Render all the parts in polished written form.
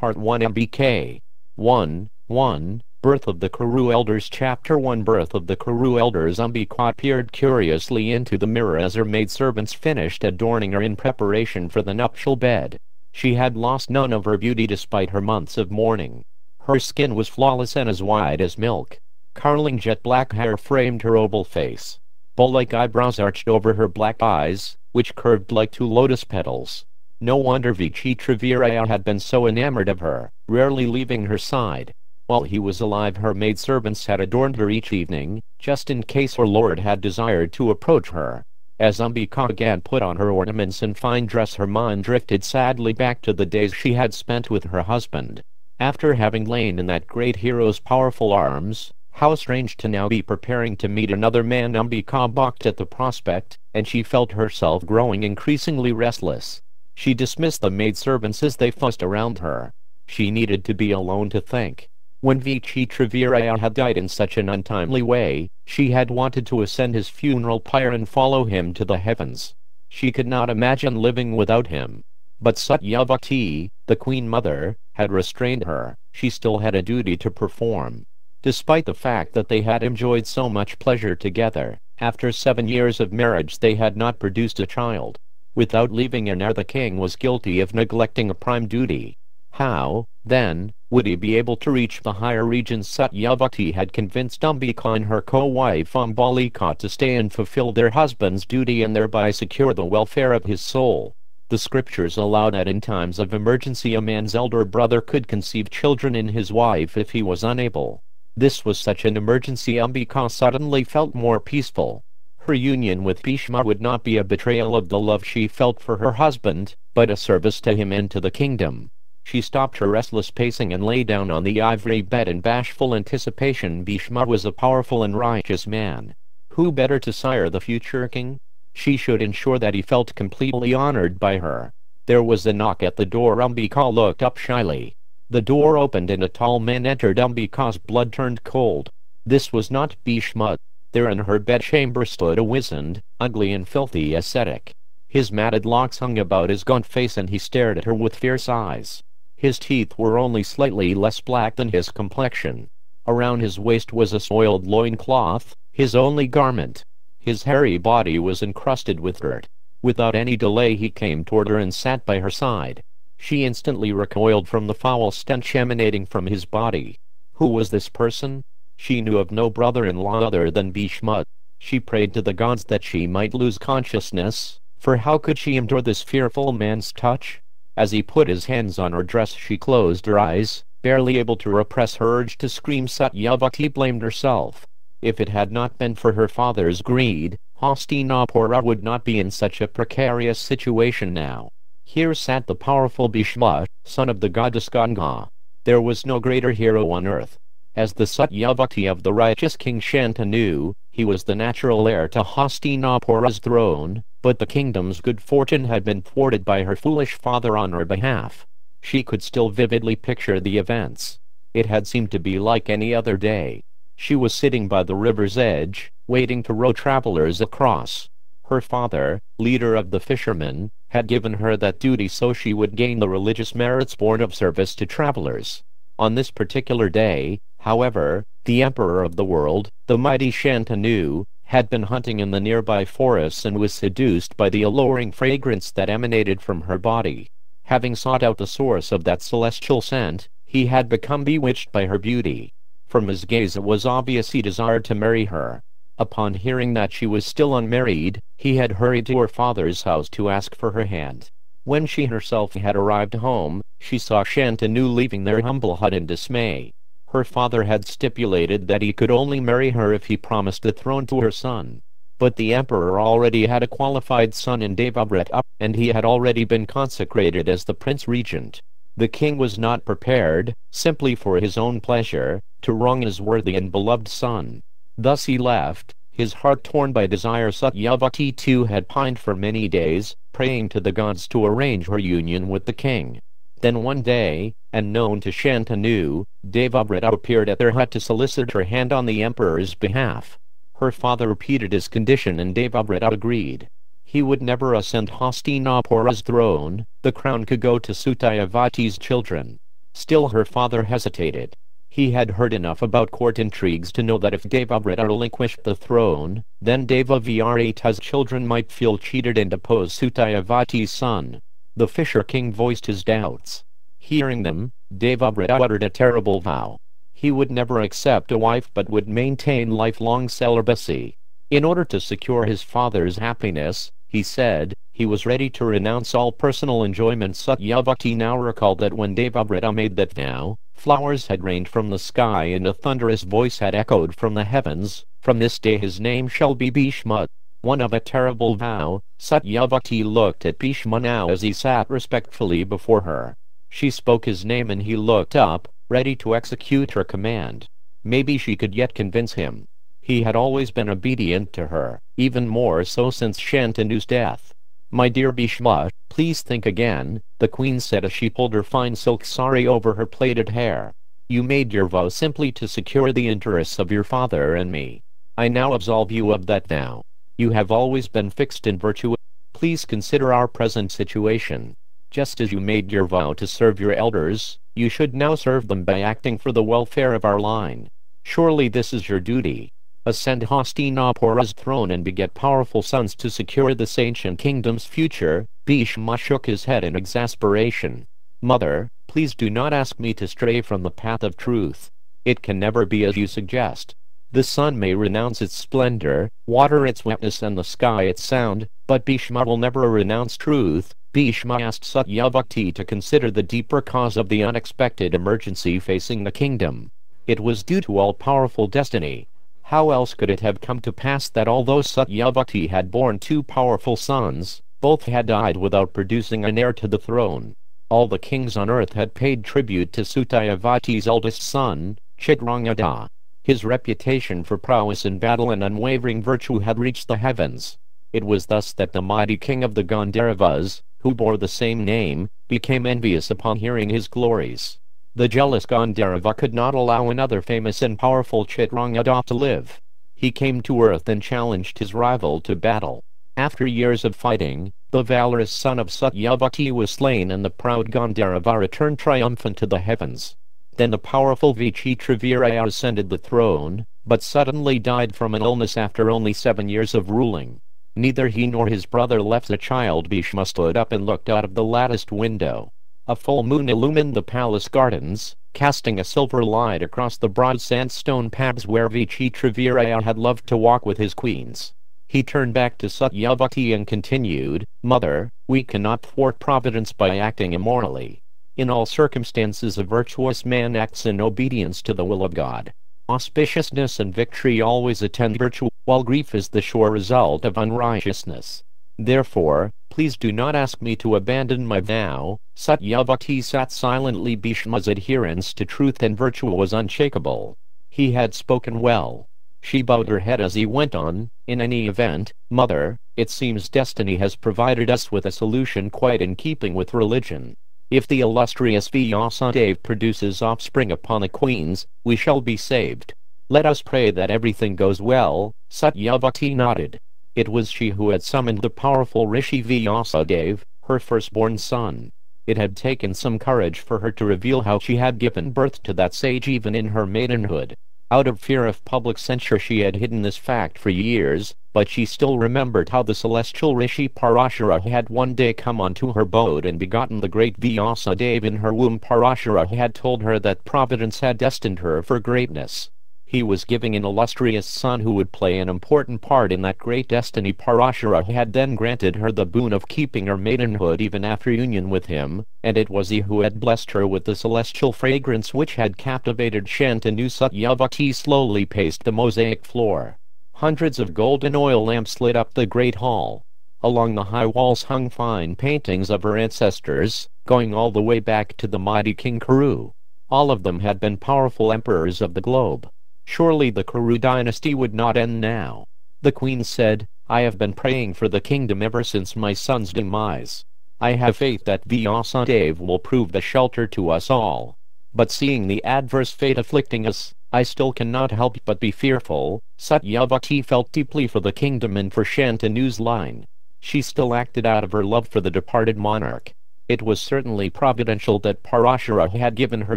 Part 1 MBK 1 Birth of the Kuru Elders Chapter 1 Birth of the Kuru Elders. Ambika peered curiously into the mirror as her maidservants finished adorning her in preparation for the nuptial bed. She had lost none of her beauty despite her months of mourning. Her skin was flawless and as white as milk. Curling jet black hair framed her oval face. Bowl-like eyebrows arched over her black eyes, which curved like two lotus petals. No wonder Vichitraviraya had been so enamored of her, rarely leaving her side. While he was alive, her maidservants had adorned her each evening, just in case her lord had desired to approach her. As Ambika again put on her ornaments and fine dress, her mind drifted sadly back to the days she had spent with her husband. After having lain in that great hero's powerful arms, how strange to now be preparing to meet another man. Ambika balked at the prospect, and she felt herself growing increasingly restless. She dismissed the maidservants as they fussed around her. She needed to be alone to think. When Vichitraviraya had died in such an untimely way, she had wanted to ascend his funeral pyre and follow him to the heavens. She could not imagine living without him. But Satyavati, the Queen Mother, had restrained her. She still had a duty to perform. Despite the fact that they had enjoyed so much pleasure together, after 7 years of marriage they had not produced a child. Without leaving an heir, the king was guilty of neglecting a prime duty. How, then, would he be able to reach the higher regions? Satyavati had convinced Ambika and her co-wife Ambalika to stay and fulfill their husband's duty and thereby secure the welfare of his soul. The scriptures allow that in times of emergency a man's elder brother could conceive children in his wife if he was unable. This was such an emergency. Ambika suddenly felt more peaceful. Her union with Bhishma would not be a betrayal of the love she felt for her husband, but a service to him and to the kingdom. She stopped her restless pacing and lay down on the ivory bed in bashful anticipation. Bhishma was a powerful and righteous man. Who better to sire the future king? She should ensure that he felt completely honored by her. There was a knock at the door. Ambika looked up shyly. The door opened and a tall man entered. Ambika's blood turned cold. This was not Bhishma. There in her bedchamber stood a wizened, ugly and filthy ascetic. His matted locks hung about his gaunt face and he stared at her with fierce eyes. His teeth were only slightly less black than his complexion. Around his waist was a soiled loincloth, his only garment. His hairy body was encrusted with dirt. Without any delay he came toward her and sat by her side. She instantly recoiled from the foul stench emanating from his body. Who was this person? She knew of no brother-in-law other than Bhishma. She prayed to the gods that she might lose consciousness, for how could she endure this fearful man's touch? As he put his hands on her dress she closed her eyes, barely able to repress her urge to scream. Satyavati blamed herself. If it had not been for her father's greed, Hastinapura would not be in such a precarious situation now. Here sat the powerful Bhishma, son of the goddess Ganga. There was no greater hero on earth. As the Satyavati of the righteous King Shantanu, he was the natural heir to Hastinapura's throne, but the kingdom's good fortune had been thwarted by her foolish father on her behalf. She could still vividly picture the events. It had seemed to be like any other day. She was sitting by the river's edge, waiting to row travelers across. Her father, leader of the fishermen, had given her that duty so she would gain the religious merits born of service to travelers. On this particular day, however, the emperor of the world, the mighty Shantanu, had been hunting in the nearby forests and was seduced by the alluring fragrance that emanated from her body. Having sought out the source of that celestial scent, he had become bewitched by her beauty. From his gaze it was obvious he desired to marry her. Upon hearing that she was still unmarried, he had hurried to her father's house to ask for her hand. When she herself had arrived home, she saw Shantanu leaving their humble hut in dismay. Her father had stipulated that he could only marry her if he promised the throne to her son. But the emperor already had a qualified son in Devavrata, and he had already been consecrated as the prince regent. The king was not prepared, simply for his own pleasure, to wrong his worthy and beloved son. Thus he left, his heart torn by desire. Satyavati too had pined for many days, praying to the gods to arrange her union with the king. Then one day, unknown to Shantanu, Devavrata appeared at their hut to solicit her hand on the emperor's behalf. Her father repeated his condition and Devavrata agreed. He would never ascend Hastinapura's throne, the crown could go to Satyavati's children. Still her father hesitated. He had heard enough about court intrigues to know that if Devavrata relinquished the throne, then Devavrata's children might feel cheated and depose Satyavati's son. The Fisher King voiced his doubts. Hearing them, Devavrata uttered a terrible vow. He would never accept a wife but would maintain lifelong celibacy. In order to secure his father's happiness, he said, he was ready to renounce all personal enjoyment. Satyavati now recalled that when Devavrata made that vow, flowers had rained from the sky and a thunderous voice had echoed from the heavens, "From this day his name shall be Bhishma." One of a terrible vow. Satyavati looked at Bhishma now as he sat respectfully before her. She spoke his name and he looked up, ready to execute her command. Maybe she could yet convince him. He had always been obedient to her, even more so since Shantanu's death. "My dear Bhishma, please think again," the queen said as she pulled her fine silk sari over her plaited hair. "You made your vow simply to secure the interests of your father and me. I now absolve you of that vow. You have always been fixed in virtue. Please consider our present situation. Just as you made your vow to serve your elders, you should now serve them by acting for the welfare of our line. Surely this is your duty. Ascend Hastinapura's throne and beget powerful sons to secure this ancient kingdom's future." Bhishma shook his head in exasperation. "Mother, please do not ask me to stray from the path of truth. It can never be as you suggest. The sun may renounce its splendor, water its wetness and the sky its sound, but Bhishma will never renounce truth." Bhishma asked Satyavati to consider the deeper cause of the unexpected emergency facing the kingdom. It was due to all-powerful destiny. How else could it have come to pass that although Satyavati had borne 2 powerful sons, both had died without producing an heir to the throne? All the kings on earth had paid tribute to Satyavati's eldest son, Chitrangada. His reputation for prowess in battle and unwavering virtue had reached the heavens. It was thus that the mighty king of the Gandharvas, who bore the same name, became envious upon hearing his glories. The jealous Gandharva could not allow another famous and powerful Chitrangada to live. He came to earth and challenged his rival to battle. After years of fighting, the valorous son of Satyavati was slain and the proud Gandharva returned triumphant to the heavens. Then the powerful Vichitravirya ascended the throne, but suddenly died from an illness after only 7 years of ruling. Neither he nor his brother left a child. Bhishma stood up and looked out of the latticed window. A full moon illumined the palace gardens, casting a silver light across the broad sandstone paths where Vichitravirya had loved to walk with his queens. He turned back to Satyavati and continued, "Mother, we cannot thwart providence by acting immorally. In all circumstances a virtuous man acts in obedience to the will of God. Auspiciousness and victory always attend virtue, while grief is the sure result of unrighteousness. Therefore, please do not ask me to abandon my vow." Satyavati sat silently. Bhishma's adherence to truth and virtue was unshakable. He had spoken well. She bowed her head as he went on, "In any event, Mother, it seems destiny has provided us with a solution quite in keeping with religion. If the illustrious Vyasadeva produces offspring upon the queens, we shall be saved. Let us pray that everything goes well." Satyavati nodded. It was she who had summoned the powerful Rishi Vyasadeva, her firstborn son. It had taken some courage for her to reveal how she had given birth to that sage even in her maidenhood. Out of fear of public censure she had hidden this fact for years, but she still remembered how the celestial Rishi Parashara had one day come onto her boat and begotten the great Vyasadeva in her womb. Parashara had told her that Providence had destined her for greatness. He was giving an illustrious son who would play an important part in that great destiny. Parashara had then granted her the boon of keeping her maidenhood even after union with him, and it was he who had blessed her with the celestial fragrance which had captivated Shantanu. Satyavati slowly paced the mosaic floor. Hundreds of golden oil lamps lit up the great hall. Along the high walls hung fine paintings of her ancestors, going all the way back to the mighty King Kuru. All of them had been powerful emperors of the globe. Surely the Kuru dynasty would not end now. The queen said, "I have been praying for the kingdom ever since my son's demise. I have faith that Vyasadeva will prove the shelter to us all. But seeing the adverse fate afflicting us, I still cannot help but be fearful." Satyavati felt deeply for the kingdom and for Shantanu's line. She still acted out of her love for the departed monarch. It was certainly providential that Parashara had given her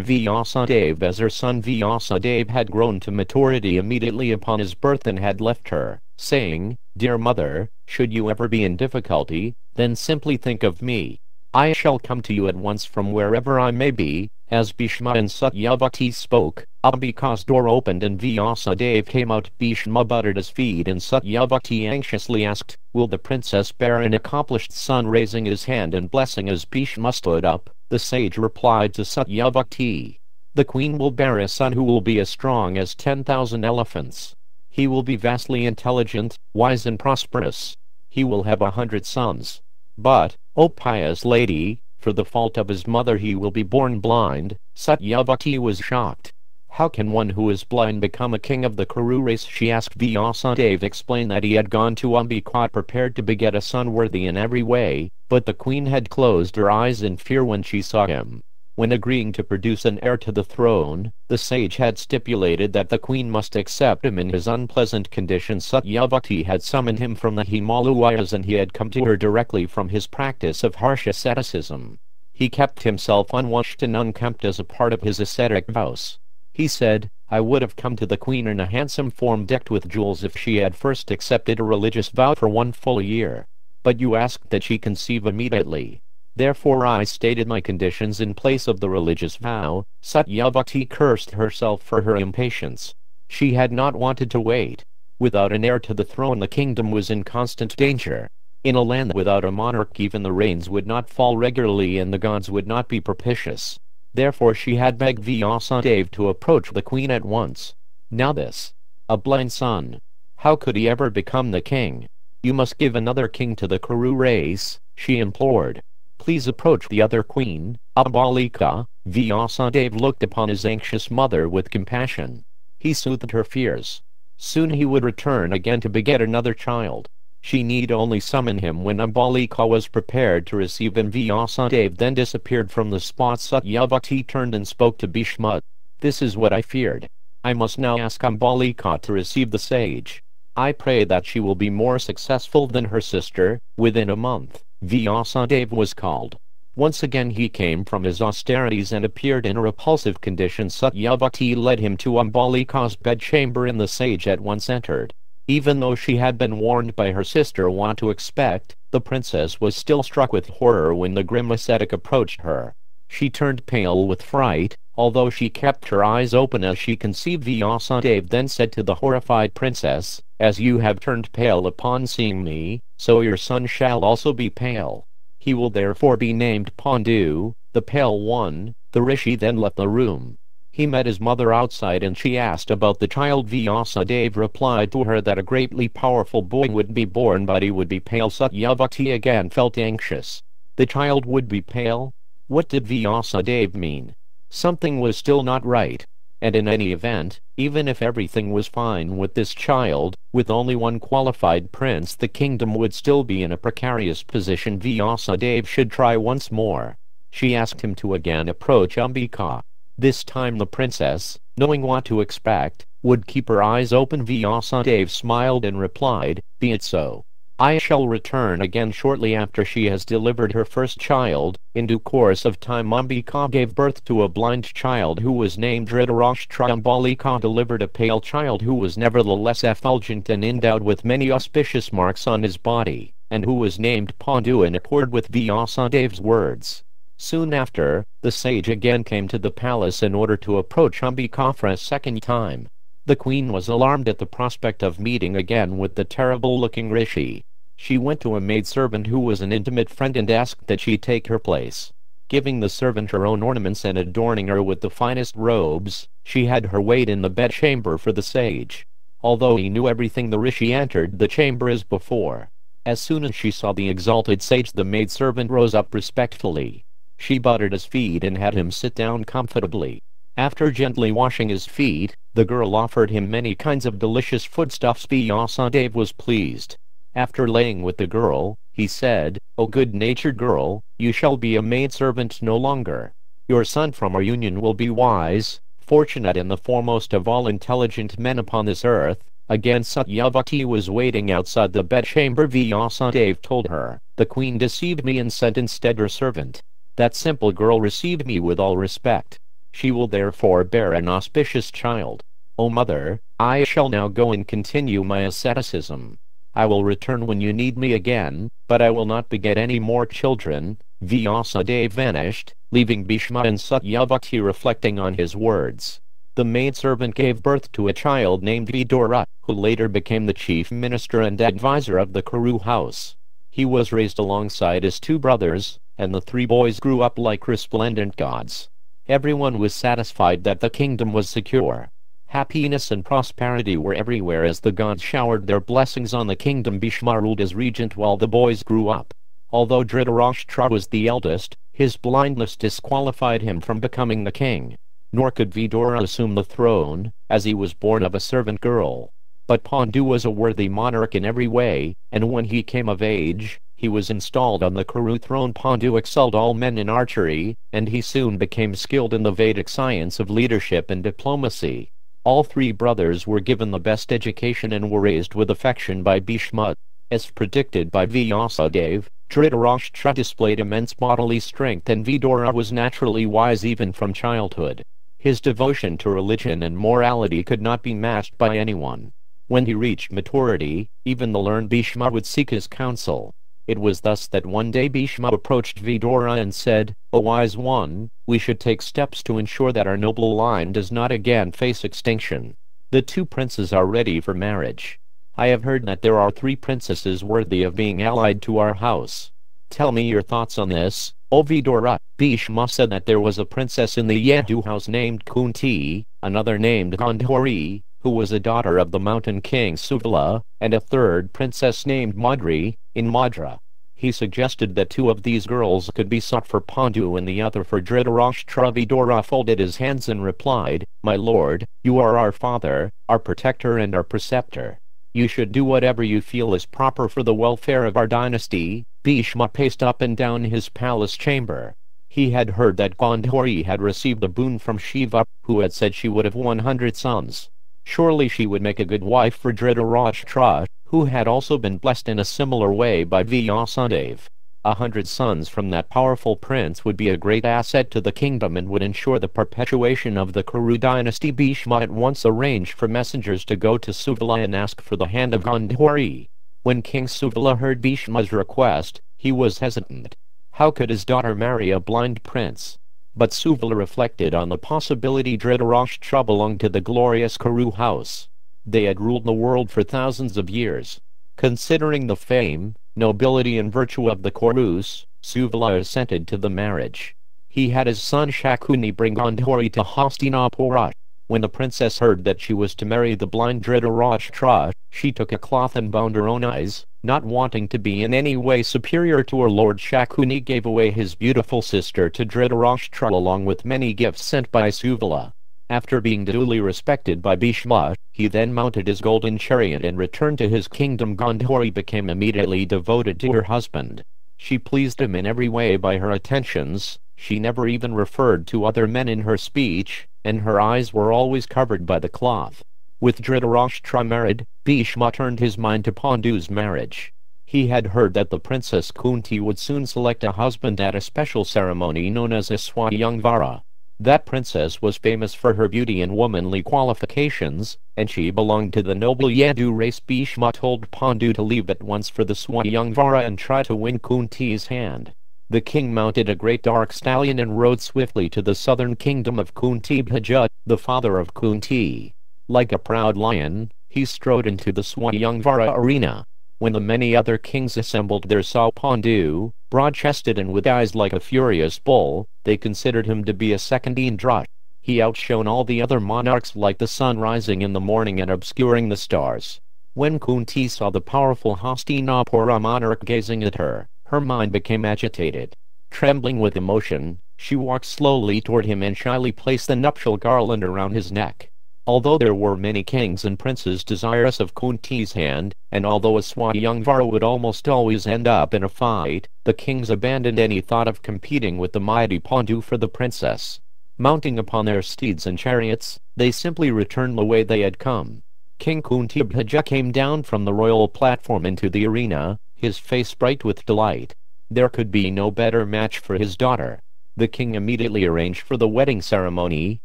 Vyasadeva, as her son Vyasadeva had grown to maturity immediately upon his birth and had left her, saying, "Dear mother, should you ever be in difficulty, then simply think of me. I shall come to you at once from wherever I may be." As Bhishma and Satyavati spoke, Ambika's door opened and Vyasadeva came out. Bhishma butted his feet and Satyavati anxiously asked, "Will the princess bear an accomplished son?" Raising his hand and blessing as Bhishma stood up, the sage replied to Satyavati, "The queen will bear a son who will be as strong as 10,000 elephants. He will be vastly intelligent, wise and prosperous. He will have 100 sons. But, O pious lady, for the fault of his mother he will be born blind." Satyavati was shocked. "How can one who is blind become a king of the Kuru race?" she asked. Vyasadeva explained that he had gone to Ambika prepared to beget a son worthy in every way, but the queen had closed her eyes in fear when she saw him. When agreeing to produce an heir to the throne, the sage had stipulated that the queen must accept him in his unpleasant condition. Satyavati had summoned him from the Himalayas and he had come to her directly from his practice of harsh asceticism. He kept himself unwashed and unkempt as a part of his ascetic vows. He said, "I would have come to the queen in a handsome form decked with jewels if she had first accepted a religious vow for 1 full year. But you asked that she conceive immediately. Therefore I stated my conditions in place of the religious vow." Satyavati cursed herself for her impatience. She had not wanted to wait. Without an heir to the throne the kingdom was in constant danger. In a land without a monarch even the rains would not fall regularly and the gods would not be propitious. Therefore she had begged Vyasadeva to approach the queen at once. Now this, a blind son, how could he ever become the king? "You must give another king to the Kuru race," she implored. "Please approach the other queen, Ambalika." Vyasadeva looked upon his anxious mother with compassion. He soothed her fears. Soon he would return again to beget another child. She need only summon him when Ambalika was prepared to receive him. Vyasadeva then disappeared from the spot. Satyavati turned and spoke to Bhishma. "This is what I feared. I must now ask Ambalika to receive the sage. I pray that she will be more successful than her sister." Within a month, Vyasadeva was called. Once again he came from his austerities and appeared in a repulsive condition. Satyavati led him to Ambalika's bedchamber and the sage at once entered. Even though she had been warned by her sister what to expect, the princess was still struck with horror when the grim ascetic approached her. She turned pale with fright, although she kept her eyes open as she conceived. Vyasadeva then said to the horrified princess, "As you have turned pale upon seeing me, so your son shall also be pale. He will therefore be named Pandu, the Pale One." The rishi then left the room. He met his mother outside and she asked about the child. Vyasadeva replied to her that a greatly powerful boy would be born but he would be pale. Satyavati again felt anxious. The child would be pale? What did Vyasadeva mean? Something was still not right. And in any event, even if everything was fine with this child, with only one qualified prince the kingdom would still be in a precarious position. Vyasadeva should try once more. She asked him to again approach Ambika. This time the princess, knowing what to expect, would keep her eyes open. Vyasadeva smiled and replied, "Be it so. I shall return again shortly after she has delivered her first child." In due course of time Ambika gave birth to a blind child who was named Dhritarashtra. Ambalika delivered a pale child who was nevertheless effulgent and endowed with many auspicious marks on his body, and who was named Pandu in accord with Vyasadeva's words. Soon after, the sage again came to the palace in order to approach Ambika for a second time. The queen was alarmed at the prospect of meeting again with the terrible-looking rishi. She went to a maidservant who was an intimate friend and asked that she take her place. Giving the servant her own ornaments and adorning her with the finest robes, she had her wait in the bedchamber for the sage. Although he knew everything, the rishi entered the chamber as before. As soon as she saw the exalted sage, the maidservant rose up respectfully. She buttered his feet and had him sit down comfortably. After gently washing his feet, the girl offered him many kinds of delicious foodstuffs. Vyasadeva was pleased. After laying with the girl, he said, "O good-natured girl, you shall be a maidservant no longer. Your son from our union will be wise, fortunate and the foremost of all intelligent men upon this earth." Again Satyavati was waiting outside the bedchamber. Vyasadeva told her, "The queen deceived me and sent instead her servant. That simple girl received me with all respect. She will therefore bear an auspicious child. O mother, I shall now go and continue my asceticism. I will return when you need me again, but I will not beget any more children." Vyasadeva vanished, leaving Bhishma and Satyavati reflecting on his words. The maidservant gave birth to a child named Vidura, who later became the chief minister and advisor of the Kuru house. He was raised alongside his two brothers, and the three boys grew up like resplendent gods. Everyone was satisfied that the kingdom was secure. Happiness and prosperity were everywhere as the gods showered their blessings on the kingdom. Bhishma ruled as regent while the boys grew up. Although Dhritarashtra was the eldest, his blindness disqualified him from becoming the king. Nor could Vidura assume the throne, as he was born of a servant girl. But Pandu was a worthy monarch in every way, and when he came of age, he was installed on the Kuru throne. Pandu excelled all men in archery, and he soon became skilled in the Vedic science of leadership and diplomacy. All three brothers were given the best education and were raised with affection by Bhishma. As predicted by Vyasadeva, Dhritarashtra displayed immense bodily strength and Vidura was naturally wise even from childhood. His devotion to religion and morality could not be matched by anyone. When he reached maturity, even the learned Bhishma would seek his counsel. It was thus that one day Bhishma approached Vidura and said, "O wise one, we should take steps to ensure that our noble line does not again face extinction. The two princes are ready for marriage. I have heard that there are 3 princesses worthy of being allied to our house. Tell me your thoughts on this, O Vidura." Bhishma said that there was a princess in the Yadu house named Kunti, another named Gandhari, who was a daughter of the mountain king Suvala, and a third princess named Madri, in Madra. He suggested that 2 of these girls could be sought for Pandu and the other for Dhritarashtra. Vidura folded his hands and replied, "My lord, you are our father, our protector and our preceptor. You should do whatever you feel is proper for the welfare of our dynasty." Bhishma paced up and down his palace chamber. He had heard that Gandhari had received a boon from Shiva, who had said she would have 100 sons. Surely she would make a good wife for Dhritarashtra, who had also been blessed in a similar way by Vyasadeva. 100 sons from that powerful prince would be a great asset to the kingdom and would ensure the perpetuation of the Kuru dynasty. Bhishma at once arranged for messengers to go to Suvala and ask for the hand of Gandhari. When King Suvala heard Bhishma's request, he was hesitant. How could his daughter marry a blind prince? But Suvala reflected on the possibility Dhritarashtra belonged to the glorious Kuru house. They had ruled the world for thousands of years. Considering the fame, nobility and virtue of the Kurus, Suvala assented to the marriage. He had his son Shakuni bring Gandhari to Hastinapura. When the princess heard that she was to marry the blind Dhritarashtra, she took a cloth and bound her own eyes. Not wanting to be in any way superior to her lord, Shakuni gave away his beautiful sister to Dhritarashtra along with many gifts sent by Suvala. After being duly respected by Bhishma, he then mounted his golden chariot and returned to his kingdom. Gandhari became immediately devoted to her husband. She pleased him in every way by her attentions. She never even referred to other men in her speech, and her eyes were always covered by the cloth. With Dhritarashtra married, Bhishma turned his mind to Pandu's marriage. He had heard that the princess Kunti would soon select a husband at a special ceremony known as a Swayamvara. That princess was famous for her beauty and womanly qualifications, and she belonged to the noble Yadu race. Bhishma told Pandu to leave at once for the Swayamvara and try to win Kunti's hand. The king mounted a great dark stallion and rode swiftly to the southern kingdom of Kunti Bhaja, the father of Kunti. Like a proud lion, he strode into the Swayamvara arena. When the many other kings assembled there saw Pandu, broad-chested and with eyes like a furious bull, they considered him to be a second Indra. He outshone all the other monarchs like the sun rising in the morning and obscuring the stars. When Kunti saw the powerful Hastinapura monarch gazing at her, her mind became agitated. Trembling with emotion, she walked slowly toward him and shyly placed the nuptial garland around his neck. Although there were many kings and princes desirous of Kunti's hand, and although a Swayamvara would almost always end up in a fight, the kings abandoned any thought of competing with the mighty Pandu for the princess. Mounting upon their steeds and chariots, they simply returned the way they had come. King Kunti Bhaja came down from the royal platform into the arena, his face bright with delight. There could be no better match for his daughter. The king immediately arranged for the wedding ceremony,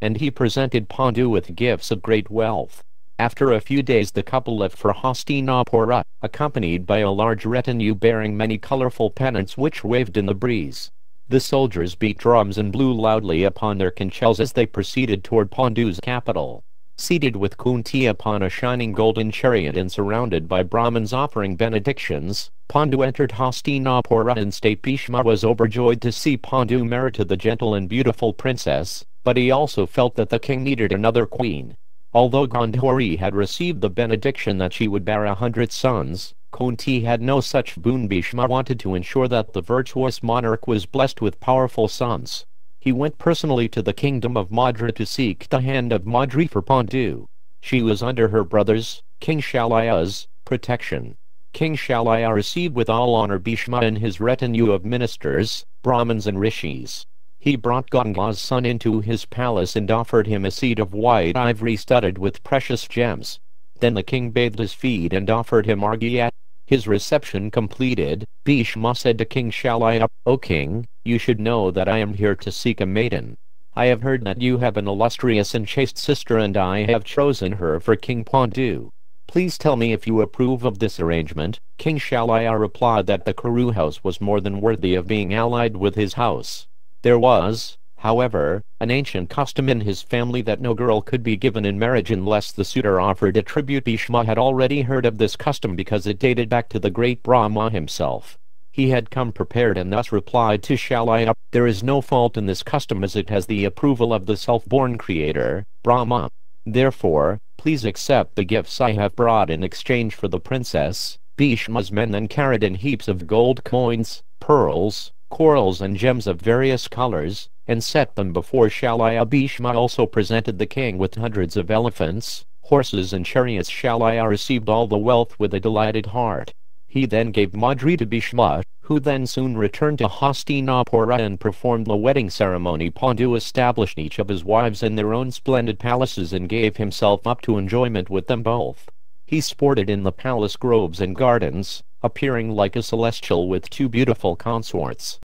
and he presented Pandu with gifts of great wealth. After a few days the couple left for Hastinapura, accompanied by a large retinue bearing many colorful pennants which waved in the breeze. The soldiers beat drums and blew loudly upon their conchs as they proceeded toward Pandu's capital. Seated with Kunti upon a shining golden chariot and surrounded by Brahmins offering benedictions, Pandu entered Hastinapura in state. Bhishma was overjoyed to see Pandu married to the gentle and beautiful princess, but he also felt that the king needed another queen. Although Gandhari had received the benediction that she would bear 100 sons, Kunti had no such boon. Bhishma wanted to ensure that the virtuous monarch was blessed with powerful sons. He went personally to the kingdom of Madra to seek the hand of Madri for Pandu. She was under her brother's, King Shalaya's, protection. King Shalaya received with all honor Bhishma and his retinue of ministers, Brahmins and rishis. He brought Ganga's son into his palace and offered him a seat of white ivory studded with precious gems. Then the king bathed his feet and offered him arghya. His reception completed, Bhishma said to King Shalaya, "O king, you should know that I am here to seek a maiden. I have heard that you have an illustrious and chaste sister and I have chosen her for King Pandu. Please tell me if you approve of this arrangement." King Shalaya replied that the Kuru house was more than worthy of being allied with his house. There was, however, an ancient custom in his family that no girl could be given in marriage unless the suitor offered a tribute. Bhishma had already heard of this custom because it dated back to the great Brahma himself. He had come prepared and thus replied to Shalaya, "There is no fault in this custom as it has the approval of the self-born creator, Brahma. Therefore, please accept the gifts I have brought in exchange for the princess." Bhishma's men then carried in heaps of gold coins, pearls, corals and gems of various colors, and set them before Shalaya. Bhishma also presented the king with hundreds of elephants, horses and chariots. Shalaya received all the wealth with a delighted heart. He then gave Madri to Bhishma, who then soon returned to Hastinapura and performed the wedding ceremony. Pandu established each of his wives in their own splendid palaces and gave himself up to enjoyment with them both. He sported in the palace groves and gardens, appearing like a celestial with two beautiful consorts.